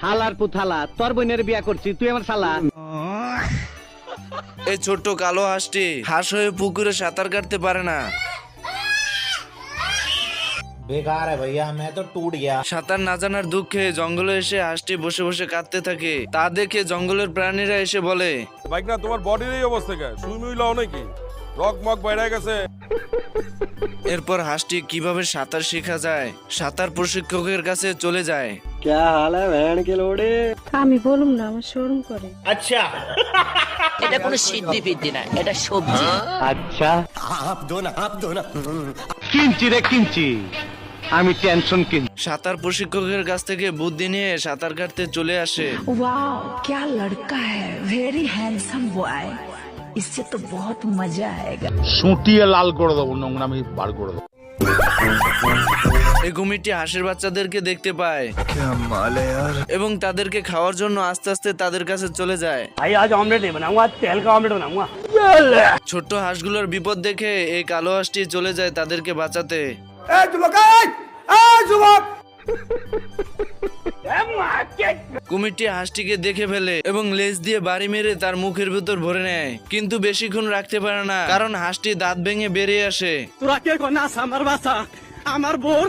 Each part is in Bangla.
হালার পুথালা, তোর বোনের বিয়া করছি, তুই আমার শালা। এই ছোট্ট কালো হাঁসটি হাঁস হয়ে পুকুরে সাঁতার কাটতে পারে না। बेकार है भैया, मैं तो टूट गया। সাঁতার না জানার দুঃখে জঙ্গলে এসে হাঁসটি বসে বসে কাঁদতে থাকে। তা দেখে জঙ্গলের প্রাণীরা এসে বলে, বাইক না তোমার বডির এই অবস্থা কে? সুইমুই লাও নাকি? রক মক বাইরে গেছে। এরপর হাঁসটি কিভাবে সাঁতার শেখা যায় সাঁতার প্রশিক্ষকের কাছে চলে যায়। আমি বলুম না, আমার শরম করে। এটা কোনো সিদ্ধি ফিদ্ধি না, এটা সবজি। আচ্ছা কিনছি রে কিনছি, আমি টেনশন কিনছি। সাঁতার প্রশিক্ষকের কাছ থেকে বুদ্ধি নিয়ে সাঁতার কাটতে চলে আসে। वाओ क्या लड़का है, वेरी हैंडसम बॉय, इससे तो बहुत मजा आएगा। সুটিয়ে লাল করে দেবো, নোংরামি বার করে দেবো। এই কুমিরটি হাঁসের বাচ্চাদেরকে দেখতে পায় এবং তাদেরকে খাওয়ার জন্য আস্তে আস্তে তাদের কাছে চলে যায়। ছোট্ট হাঁসগুলোর বিপদ দেখে এই কালো হাঁসটি চলে যায় তাদেরকে বাঁচাতে। কুমিরটি হাঁসটিকে দেখে ফেলে এবং লেজ দিয়ে বাড়ি মেরে তার মুখের ভিতর ভরে নেয়, কিন্তু বেশিক্ষণ রাখতে পারে না কারণ হাঁসটি দাঁত ভেঙে বেরিয়ে আসে। তোরা কে নাস আমার বাসা, আমার বোর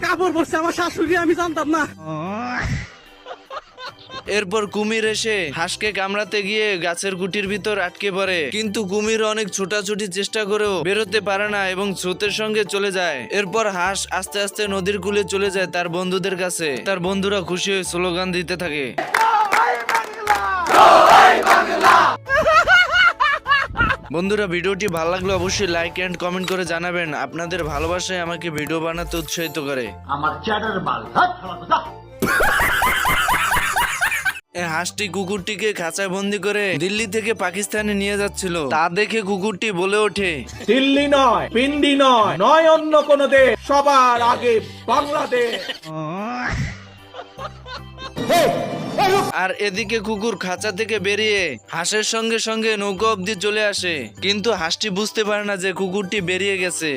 কাপড় পরছে আমার শাশুড়ি, আমি জানতাম না। এরপর কুমির এসে হাঁসকে কামড়াতে গিয়ে গাছের গুটির ভিতর আটকে পড়ে, কিন্তু কুমির অনেক ছোটাছুটি চেষ্টা করেও বেরোতে পারে না এবং স্রোতের সঙ্গে চলে যায়। এরপর হাঁস আস্তে আস্তে নদীর কূলে চলে যায় তার বন্ধুদের কাছে। তার বন্ধুরা খুশি হয়ে স্লোগান দিতে থাকে। বন্ধুরা, ভিডিওটি ভালো লাগলে অবশ্যই লাইক এন্ড কমেন্ট করে জানাবেন। আপনাদের ভালোবাসায় আমাকে ভিডিও বানাতে উৎসাহিত করে। এই হাঁসটি কুকুরটিকে খাঁচায় বন্দি করে দিল্লি থেকে পাকিস্তানে নিয়ে যাচ্ছিল। তা দেখে কুকুরটি বলে ওঠে, दिल्ली नয়, पिंडी নয়, নয় অন্য কোন দেশ, সবার আগে বাংলাদেশ। আর এদিকে কুকুর খাঁচা থেকে বেরিয়ে হাঁসের সঙ্গে সঙ্গে নৌকা অব্দি চলে আসে, কিন্তু হাঁসটি বুঝতে পারে না যে কুকুরটি বেরিয়ে গেছে।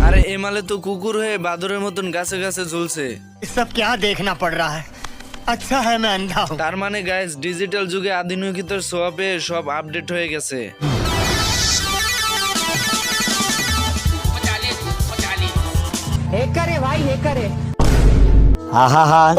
আরে এমালে তো কুকুর হয়ে বাদরের মতন গাছে গাছে ঝুলছে। सब क्या देखना पड़ रहा है? अच्छा है मैं अंधा हूँ। তার মানে গাইস, ডিজিটাল যুগে আধুনিকতার ছোঁয়া পেয়ে সব আপডেট হয়ে গেছে। हाँ हाँ हाँ